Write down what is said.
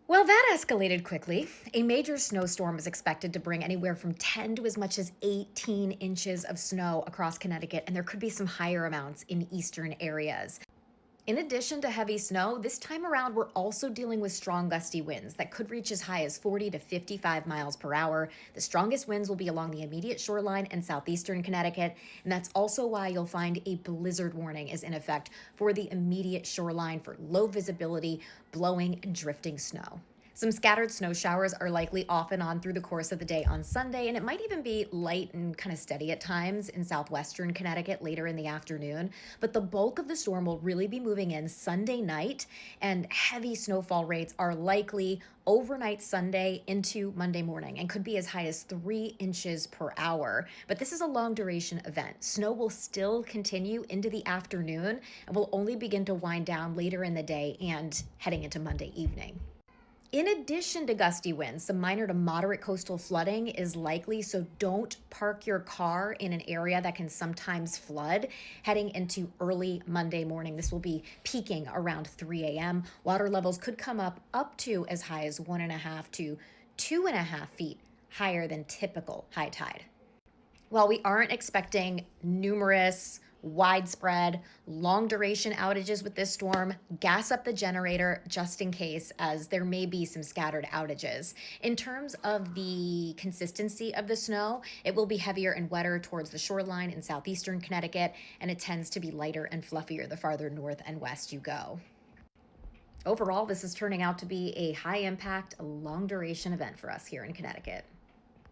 Well, that escalated quickly. A major snowstorm is expected to bring anywhere from 10 to as much as 18 inches of snow across Connecticut, and there could be some higher amounts in eastern areas. In addition to heavy snow, this time around we're also dealing with strong gusty winds that could reach as high as 40 to 55 miles per hour. The strongest winds will be along the immediate shoreline and southeastern Connecticut, and that's also why you'll find a blizzard warning is in effect for the immediate shoreline for low visibility, blowing and drifting snow. Some scattered snow showers are likely off and on through the course of the day on Sunday, and it might even be light and kind of steady at times in southwestern Connecticut later in the afternoon. But the bulk of the storm will really be moving in Sunday night, and heavy snowfall rates are likely overnight Sunday into Monday morning and could be as high as 3 inches per hour. But this is a long duration event. Snow will still continue into the afternoon and will only begin to wind down later in the day and heading into Monday evening. In addition to gusty winds, some minor to moderate coastal flooding is likely, so don't park your car in an area that can sometimes flood heading into early Monday morning. This will be peaking around 3 a.m. Water levels could come up to as high as 1.5 to 2.5 feet higher than typical high tide. While we aren't expecting numerous, widespread, long duration outages with this storm, gas up the generator just in case, as there may be some scattered outages. In terms of the consistency of the snow, it will be heavier and wetter towards the shoreline in southeastern Connecticut, and it tends to be lighter and fluffier the farther north and west you go. Overall, this is turning out to be a high impact, long duration event for us here in Connecticut.